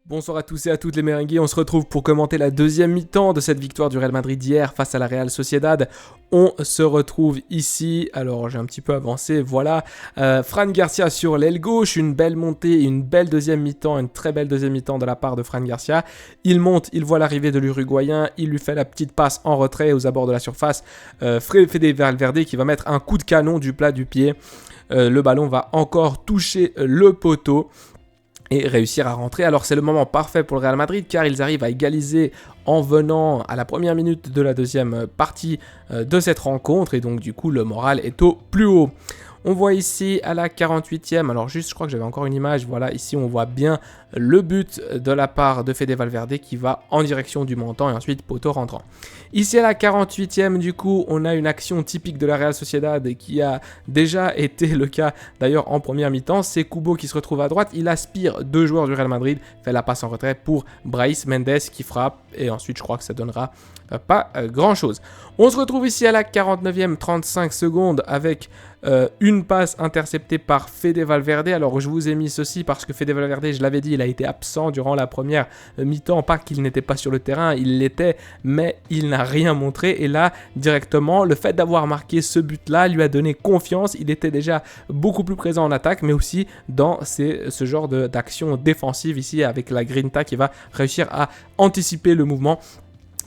Bonsoir à tous et à toutes les merengues, on se retrouve pour commenter la deuxième mi-temps de cette victoire du Real Madrid hier face à la Real Sociedad. On se retrouve ici, alors j'ai un petit peu avancé, voilà, Fran Garcia sur l'aile gauche, une belle montée, une belle deuxième mi-temps, une très belle deuxième mi-temps de la part de Fran Garcia. Il monte, il voit l'arrivée de l'Uruguayen, il lui fait la petite passe en retrait aux abords de la surface, Fede Valverde qui va mettre un coup de canon du plat du pied. Le ballon va encore toucher le poteau et réussir à rentrer. Alors c'est le moment parfait pour le Real Madrid car ils arrivent à égaliser en venant à la première minute de la deuxième partie de cette rencontre et donc du coup le moral est au plus haut. On voit ici à la 48e, alors juste je crois que j'avais encore une image, voilà ici on voit bien le but de la part de Fede Valverde qui va en direction du montant et ensuite poteau rentrant. Ici à la 48e du coup on a une action typique de la Real Sociedad qui a déjà été le cas d'ailleurs en première mi-temps, c'est Kubo qui se retrouve à droite, il aspire deux joueurs du Real Madrid, fait la passe en retrait pour Brais Mendes qui frappe et ensuite je crois que ça donnera pas grand chose. On se retrouve ici à la 49e 35 secondes avec une passe interceptée par Fede Valverde. Alors je vous ai mis ceci parce que Fede Valverde, je l'avais dit, il a été absent durant la première mi-temps, pas qu'il n'était pas sur le terrain, il l'était, mais il n'a rien montré. Et là, directement, le fait d'avoir marqué ce but-là lui a donné confiance. Il était déjà beaucoup plus présent en attaque, mais aussi dans ce genre d'action défensive ici avec la Grinta qui va réussir à anticiper le mouvement.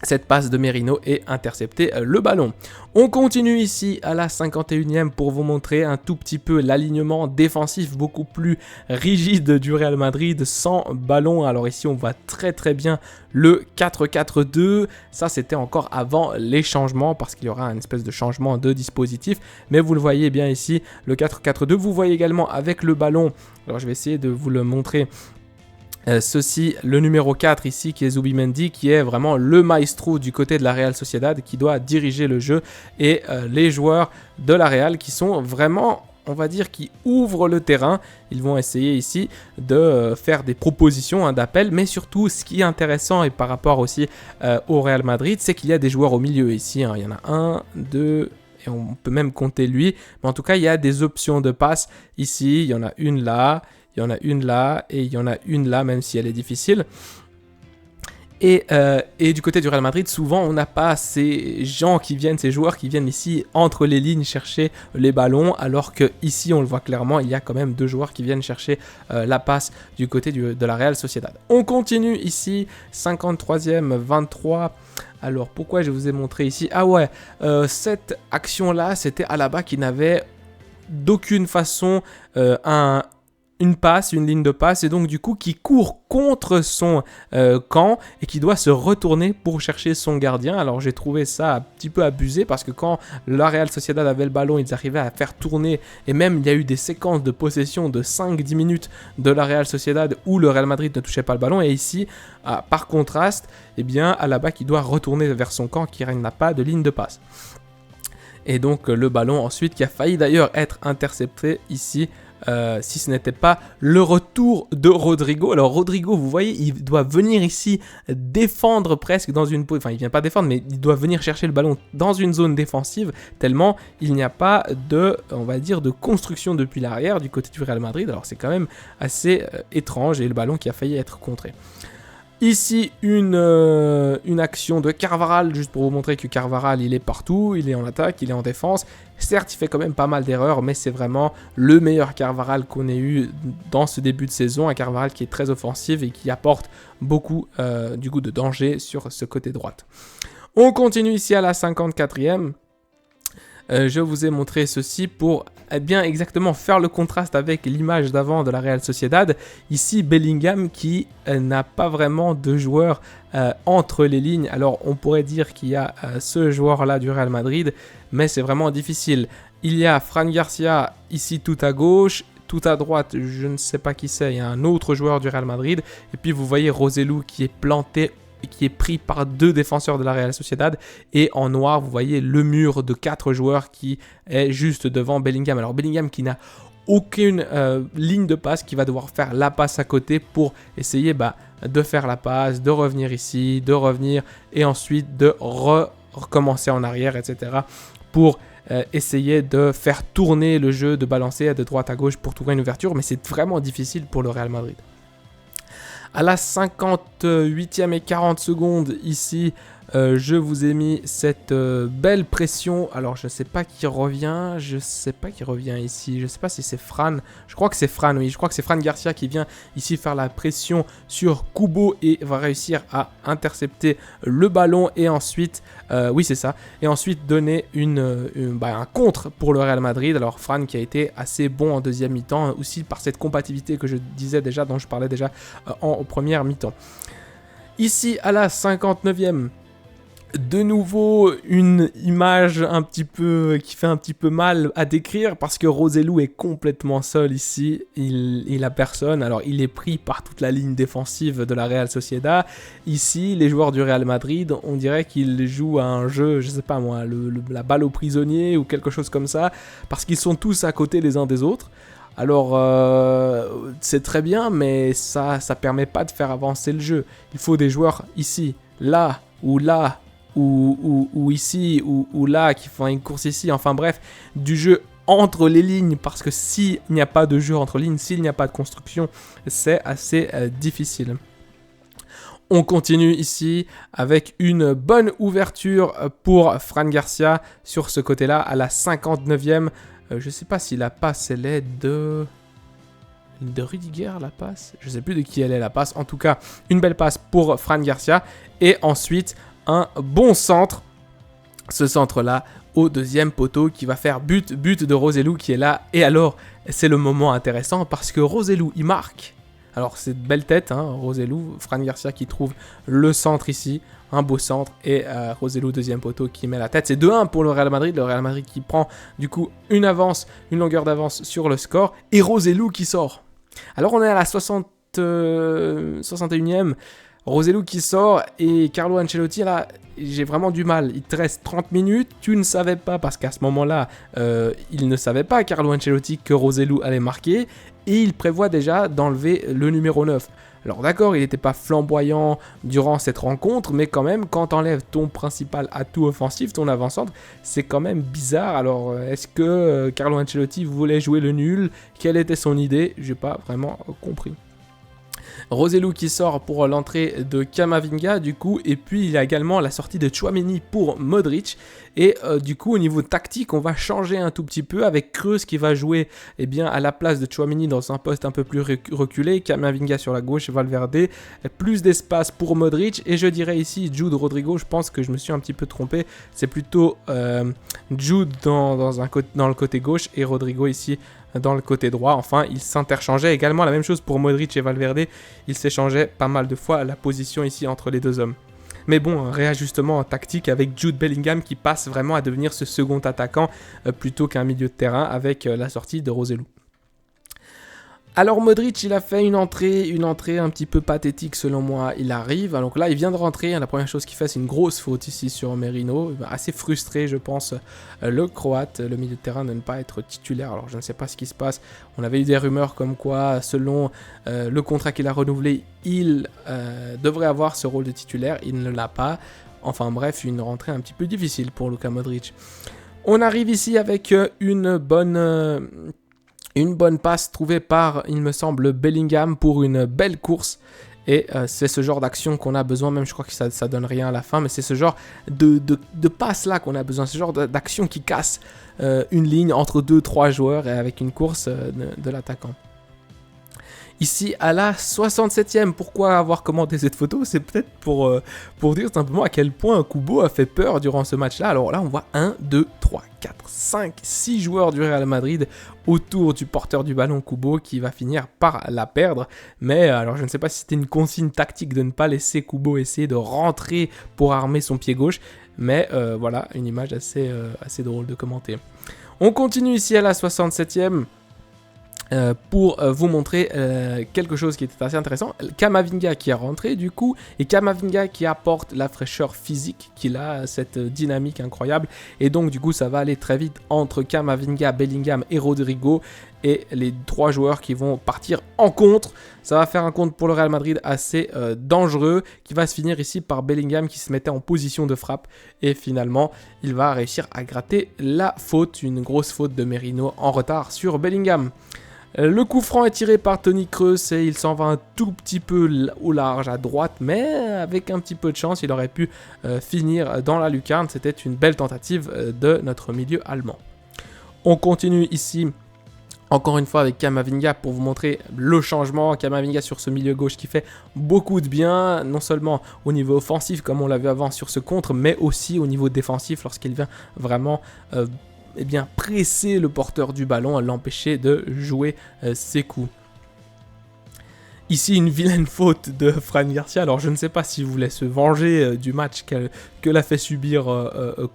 Cette passe de Merino et intercepter le ballon. On continue ici à la 51e pour vous montrer un tout petit peu l'alignement défensif beaucoup plus rigide du Real Madrid sans ballon. Alors ici on voit très bien le 4-4-2. Ça c'était encore avant les changements parce qu'il y aura une espèce de changement de dispositif. Mais vous le voyez bien ici, le 4-4-2. Vous voyez également avec le ballon. Alors je vais essayer de vous le montrer. Ceci, le numéro 4 ici qui est Zubimendi qui est vraiment le maestro du côté de la Real Sociedad qui doit diriger le jeu et les joueurs de la Real qui sont vraiment, on va dire, qui ouvrent le terrain. Ils vont essayer ici de faire des propositions d'appel, mais surtout ce qui est intéressant et par rapport aussi au Real Madrid, c'est qu'il y a des joueurs au milieu ici, hein. Il y en a 1, 2... et on peut même compter lui, mais en tout cas il y a des options de passe ici, il y en a une là, il y en a une là et il y en a une là, même si elle est difficile. Et du côté du Real Madrid, souvent on n'a pas ces gens qui viennent, ces joueurs qui viennent ici entre les lignes chercher les ballons, alors que ici on le voit clairement, il y a quand même deux joueurs qui viennent chercher la passe du côté de la Real Sociedad. On continue ici, 53e, 23. Alors pourquoi je vous ai montré ici? Ah ouais, cette action-là, c'était Alaba qui n'avait d'aucune façon une passe, une ligne de passe, et donc du coup qui court contre son camp et qui doit se retourner pour chercher son gardien. Alors j'ai trouvé ça un petit peu abusé parce que quand la Real Sociedad avait le ballon, ils arrivaient à faire tourner, et même il y a eu des séquences de possession de 5-10 minutes de la Real Sociedad où le Real Madrid ne touchait pas le ballon, et ici, par contraste, eh bien Alaba qui doit retourner vers son camp car il n'a pas de ligne de passe. Et donc le ballon ensuite qui a failli d'ailleurs être intercepté ici, si ce n'était pas le retour de Rodrigo. Alors Rodrigo, vous voyez, il doit venir ici défendre presque dans une... Enfin, il ne vient pas défendre, mais il doit venir chercher le ballon dans une zone défensive, tellement il n'y a pas de, on va dire, de construction depuis l'arrière du côté du Real Madrid. Alors c'est quand même assez étrange, et le ballon qui a failli être contré. Ici, une action de Carvajal, juste pour vous montrer que Carvajal, il est partout, il est en attaque, il est en défense. Certes, il fait quand même pas mal d'erreurs, mais c'est vraiment le meilleur Carvajal qu'on ait eu dans ce début de saison. Un Carvajal qui est très offensif et qui apporte beaucoup du coup de danger sur ce côté droite. On continue ici à la 54e. Je vous ai montré ceci pour bien exactement faire le contraste avec l'image d'avant de la Real Sociedad. Ici, Bellingham qui n'a pas vraiment de joueur entre les lignes. Alors, on pourrait dire qu'il y a ce joueur-là du Real Madrid, mais c'est vraiment difficile. Il y a Fran Garcia ici tout à gauche. Tout à droite, je ne sais pas qui c'est, il y a un autre joueur du Real Madrid. Et puis, vous voyez Roselu qui est planté, qui est pris par deux défenseurs de la Real Sociedad, et en noir vous voyez le mur de 4 joueurs qui est juste devant Bellingham. Alors Bellingham qui n'a aucune ligne de passe, qui va devoir faire la passe à côté pour essayer de faire la passe, de revenir ici, de revenir et ensuite de recommencer en arrière, etc. pour essayer de faire tourner le jeu, de balancer de droite à gauche pour trouver une ouverture, mais c'est vraiment difficile pour le Real Madrid. À la 58e et 40 secondes ici, je vous ai mis cette belle pression. Alors je sais pas qui revient, ici. Je sais pas si c'est Fran. Je crois que c'est Fran, oui. Je crois que c'est Fran Garcia qui vient ici faire la pression sur Kubo et va réussir à intercepter le ballon et ensuite, oui c'est ça, et ensuite donner un contre pour le Real Madrid. Alors Fran qui a été assez bon en deuxième mi-temps, aussi par cette compatibilité que je disais déjà, dont je parlais déjà en première mi-temps. Ici à la 59e, de nouveau, une image qui fait un petit peu mal à décrire parce que Roselu est complètement seul ici. Il a personne. Alors, il est pris par toute la ligne défensive de la Real Sociedad. Ici, les joueurs du Real Madrid, on dirait qu'ils jouent à un jeu, je sais pas moi, la balle au prisonnier ou quelque chose comme ça, parce qu'ils sont tous à côté les uns des autres. Alors, c'est très bien, mais ça permet pas de faire avancer le jeu. Il faut des joueurs ici, là, ou ici, ou là, qui font une course ici. Enfin bref, du jeu entre les lignes, parce que s'il n'y a pas de jeu entre lignes, s'il n'y a pas de construction, c'est assez difficile. On continue ici avec une bonne ouverture pour Fran Garcia sur ce côté-là, à la 59e. Je ne sais pas si la passe, elle est de Rudiger, la passe. Je ne sais plus de qui elle est, la passe. En tout cas, une belle passe pour Fran Garcia. Et ensuite, un bon centre. Ce centre-là, au deuxième poteau, qui va faire but de Roselu qui est là. Et alors, c'est le moment intéressant parce que Roselu, il marque. Alors, c'est de belle tête, hein, Roselu. Fran Garcia qui trouve le centre ici. Un beau centre et Roselu, deuxième poteau, qui met la tête. C'est 2-1 pour le Real Madrid. Le Real Madrid qui prend du coup une longueur d'avance sur le score. Et Roselu qui sort. Alors on est à la 61e. Roselu qui sort et Carlo Ancelotti, là, j'ai vraiment du mal. Il te reste 30 minutes. Tu ne savais pas, parce qu'à ce moment-là, il ne savait pas, Carlo Ancelotti, que Roselu allait marquer. Et il prévoit déjà d'enlever le numéro 9. Alors d'accord, il n'était pas flamboyant durant cette rencontre, mais quand même, quand tu enlèves ton principal atout offensif, ton avant-centre, c'est quand même bizarre. Alors, est-ce que Carlo Ancelotti voulait jouer le nul? Quelle était son idée? J'ai pas vraiment compris. Roselu qui sort pour l'entrée de Camavinga du coup, et puis il y a également la sortie de Tchouaméni pour Modric, et du coup au niveau tactique on va changer un tout petit peu avec Kroos qui va jouer à la place de Tchouaméni dans un poste un peu plus reculé, Camavinga sur la gauche, Valverde, plus d'espace pour Modric, et je dirais ici Jude Rodrigo. Je pense que je me suis un petit peu trompé, c'est plutôt Jude dans le côté gauche et Rodrigo ici dans le côté droit. Enfin, ils s'interchangeaient également, la même chose pour Modric et Valverde, ils s'échangeaient pas mal de fois la position ici entre les deux hommes. Mais bon, un réajustement tactique avec Jude Bellingham qui passe vraiment à devenir ce second attaquant plutôt qu'un milieu de terrain avec la sortie de Roselu. Alors Modric, il a fait une entrée un petit peu pathétique selon moi. Il arrive, donc là il vient de rentrer, la première chose qu'il fait c'est une grosse faute ici sur Merino. Assez frustré je pense, le Croate, le milieu de terrain, de ne pas être titulaire. Alors je ne sais pas ce qui se passe, on avait eu des rumeurs comme quoi selon le contrat qu'il a renouvelé, il devrait avoir ce rôle de titulaire, il ne l'a pas. Enfin bref, une rentrée un petit peu difficile pour Luka Modric. On arrive ici avec une bonne passe trouvée par, il me semble, Bellingham pour une belle course. Et c'est ce genre d'action qu'on a besoin, même je crois que ça donne rien à la fin, mais c'est ce genre de passe là qu'on a besoin, ce genre d'action qui casse une ligne entre 2-3 joueurs et avec une course de l'attaquant. Ici à la 67e, pourquoi avoir commenté cette photo? C'est peut-être pour dire simplement à quel point Kubo a fait peur durant ce match-là. Alors là on voit 1, 2, 3, 4, 5, 6 joueurs du Real Madrid autour du porteur du ballon Kubo qui va finir par la perdre. Mais alors je ne sais pas si c'était une consigne tactique de ne pas laisser Kubo essayer de rentrer pour armer son pied gauche. Mais voilà, une image assez drôle de commenter. On continue ici à la 67e. Pour vous montrer quelque chose qui était assez intéressant. Camavinga qui est rentré du coup, et Camavinga qui apporte la fraîcheur physique qu'il a, cette dynamique incroyable, et donc du coup ça va aller très vite entre Camavinga, Bellingham et Rodrigo, et les trois joueurs qui vont partir en contre. Ça va faire un contre pour le Real Madrid assez dangereux, qui va se finir ici par Bellingham qui se mettait en position de frappe, et finalement il va réussir à gratter la faute, une grosse faute de Merino en retard sur Bellingham. Le coup franc est tiré par Toni Kroos et il s'en va un tout petit peu au large à droite, mais avec un petit peu de chance, il aurait pu finir dans la lucarne. C'était une belle tentative de notre milieu allemand. On continue ici, encore une fois avec Camavinga pour vous montrer le changement. Camavinga sur ce milieu gauche qui fait beaucoup de bien, non seulement au niveau offensif comme on l'a vu avant sur ce contre, mais aussi au niveau défensif lorsqu'il vient vraiment presser le porteur du ballon, à l'empêcher de jouer ses coups. Ici, une vilaine faute de Fran Garcia. Alors, je ne sais pas s'il voulait se venger du match que l'a fait subir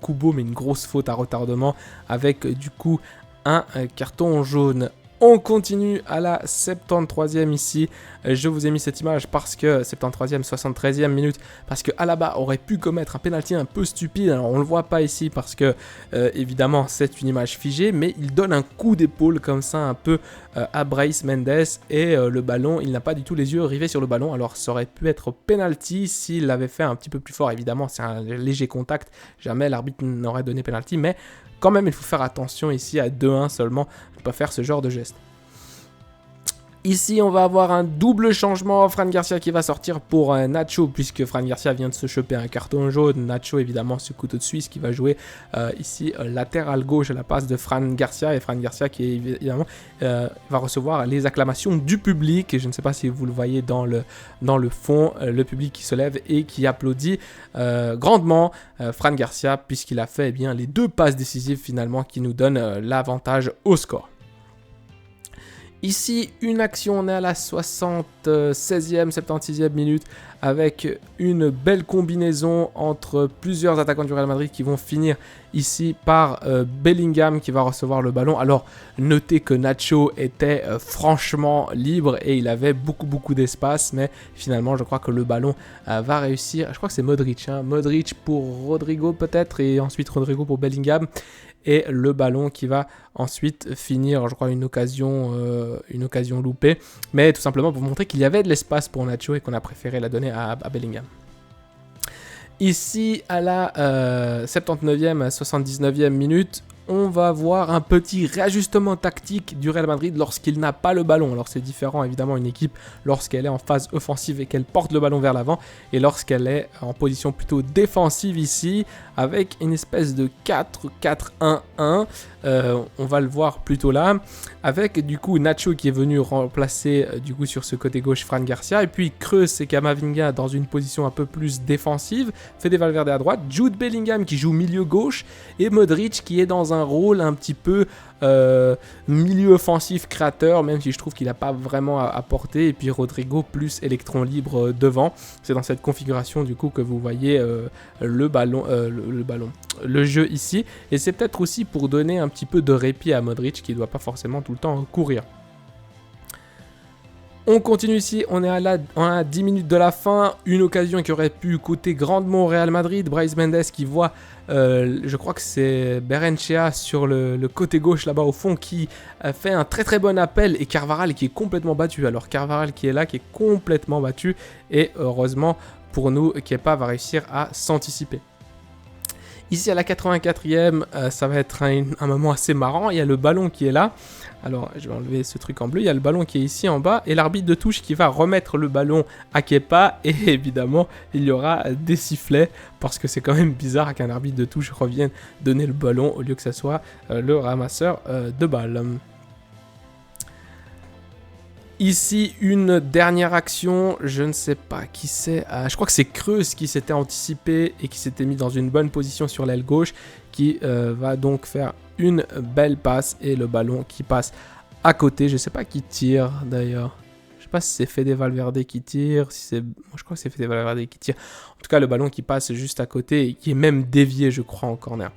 Kubo, mais une grosse faute à retardement avec du coup un carton jaune. On continue à la 73e ici. Je vous ai mis cette image parce que 73e, 73e minute, parce que Alaba aurait pu commettre un penalty un peu stupide. Alors on le voit pas ici parce que évidemment c'est une image figée, mais il donne un coup d'épaule comme ça un peu à Brais Mendes et le ballon, il n'a pas du tout les yeux rivés sur le ballon. Alors ça aurait pu être penalty s'il l'avait fait un petit peu plus fort. Évidemment c'est un léger contact, jamais l'arbitre n'aurait donné penalty, mais quand même, il faut faire attention ici à 2-1 seulement, ne pas faire ce genre de geste. Ici, on va avoir un double changement. Fran Garcia qui va sortir pour Nacho, puisque Fran Garcia vient de se choper un carton jaune. Nacho, évidemment, ce couteau de Suisse qui va jouer ici latéral gauche à la passe de Fran Garcia. Et Fran Garcia qui, évidemment, va recevoir les acclamations du public. Et je ne sais pas si vous le voyez dans le fond, le public qui se lève et qui applaudit grandement Fran Garcia, puisqu'il a fait les 2 passes décisives finalement qui nous donnent l'avantage au score. Ici, une action, on est à la 76e, 76e minute avec une belle combinaison entre plusieurs attaquants du Real Madrid qui vont finir ici par Bellingham qui va recevoir le ballon. Alors, notez que Nacho était franchement libre et il avait beaucoup d'espace, mais finalement, je crois que le ballon va réussir. Je crois que c'est Modric, Modric pour Rodrigo peut-être et ensuite Rodrigo pour Bellingham. Et le ballon qui va ensuite finir, je crois, une occasion loupée. Mais tout simplement pour montrer qu'il y avait de l'espace pour Nacho et qu'on a préféré la donner à Bellingham. Ici, à la 79e, 79e minute, on va voir un petit réajustement tactique du Real Madrid lorsqu'il n'a pas le ballon. Alors c'est différent évidemment une équipe lorsqu'elle est en phase offensive et qu'elle porte le ballon vers l'avant et lorsqu'elle est en position plutôt défensive ici avec une espèce de 4-4-1-1. On va le voir plutôt là avec du coup Nacho qui est venu remplacer du coup sur ce côté gauche Fran Garcia et puis Kroos et Camavinga dans une position un peu plus défensive, Fede Valverde à droite, Jude Bellingham qui joue milieu gauche et Modric qui est dans un rôle un petit peu milieu offensif créateur, même si je trouve qu'il n'a pas vraiment à apporter, et puis Rodrigo plus électron libre devant. C'est dans cette configuration du coup que vous voyez le jeu ici, et c'est peut-être aussi pour donner un petit peu de répit à Modric qui ne doit pas forcément tout le temps courir. On continue ici, on est à 10 minutes de la fin, une occasion qui aurait pu coûter grandement au Real Madrid. Brais Mendes qui voit, je crois que c'est Berenchea sur le côté gauche là-bas au fond qui fait un très bon appel et Carvajal qui est complètement battu. Alors Carvajal qui est là, qui est complètement battu et heureusement pour nous, Kepa va réussir à s'anticiper. Ici à la 84e, ça va être un moment assez marrant, il y a le ballon qui est là. Alors, je vais enlever ce truc en bleu. Il y a le ballon qui est ici en bas et l'arbitre de touche qui va remettre le ballon à Kepa. Et évidemment, il y aura des sifflets parce que c'est quand même bizarre qu'un arbitre de touche revienne donner le ballon au lieu que ce soit le ramasseur de balles. Ici, une dernière action, je ne sais pas qui c'est, je crois que c'est Kroos qui s'était anticipé et qui s'était mis dans une bonne position sur l'aile gauche, qui va donc faire une belle passe et le ballon qui passe à côté. Je ne sais pas qui tire d'ailleurs, je ne sais pas si c'est Fede Valverde qui tire, je crois que c'est Fede Valverde qui tire. En tout cas, le ballon qui passe juste à côté et qui est même dévié, je crois, en corner.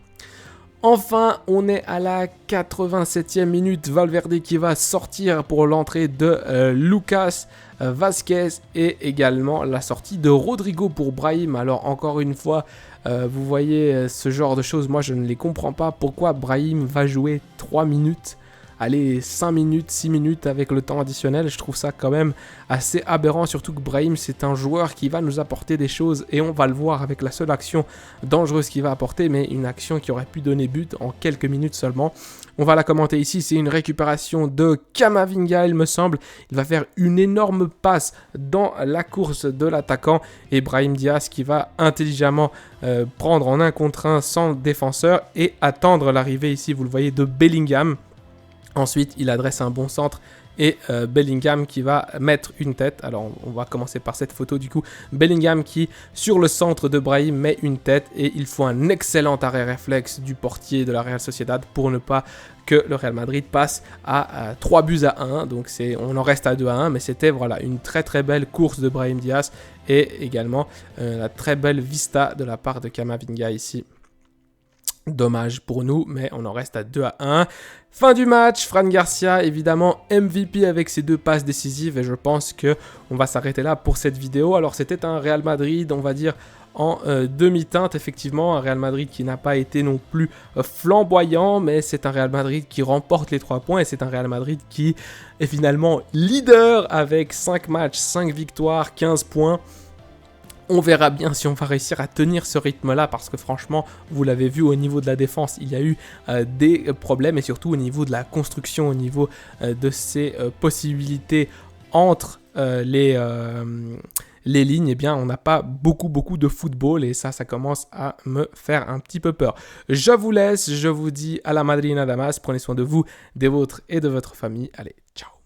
Enfin, on est à la 87e minute, Valverde qui va sortir pour l'entrée de Lucas Vázquez et également la sortie de Rodrigo pour Brahim. Alors encore une fois, vous voyez ce genre de choses, moi je ne les comprends pas. Pourquoi Brahim va jouer 3 minutes allez, 5 minutes, 6 minutes avec le temps additionnel. Je trouve ça quand même assez aberrant, surtout que Brahim, c'est un joueur qui va nous apporter des choses et on va le voir avec la seule action dangereuse qu'il va apporter, mais une action qui aurait pu donner but en quelques minutes seulement. On va la commenter ici, c'est une récupération de Camavinga, il me semble. Il va faire une énorme passe dans la course de l'attaquant et Brahim Diaz qui va intelligemment prendre en 1 contre 1 sans défenseur et attendre l'arrivée ici, vous le voyez, de Bellingham. Ensuite, il adresse un bon centre et Bellingham qui va mettre une tête. Alors, on va commencer par cette photo du coup. Bellingham qui, sur le centre de Brahim, met une tête et il faut un excellent arrêt réflexe du portier de la Real Sociedad pour ne pas que le Real Madrid passe à 3 buts à 1. Donc, on en reste à 2 à 1, mais c'était voilà, une très très belle course de Brahim Diaz et également la très belle vista de la part de Camavinga ici. Dommage pour nous, mais on en reste à 2 à 1. Fin du match, Fran Garcia, évidemment MVP avec ses 2 passes décisives et je pense qu'on va s'arrêter là pour cette vidéo. Alors c'était un Real Madrid, on va dire, en demi-teinte, effectivement, un Real Madrid qui n'a pas été non plus flamboyant, mais c'est un Real Madrid qui remporte les 3 points et c'est un Real Madrid qui est finalement leader avec 5 matchs, 5 victoires, 15 points. On verra bien si on va réussir à tenir ce rythme-là parce que franchement, vous l'avez vu au niveau de la défense, il y a eu des problèmes et surtout au niveau de la construction, au niveau de ces possibilités entre les lignes, eh bien on n'a pas beaucoup de football et ça commence à me faire un petit peu peur. Je vous laisse, je vous dis à la Madrid nada más, prenez soin de vous, des vôtres et de votre famille. Allez, ciao.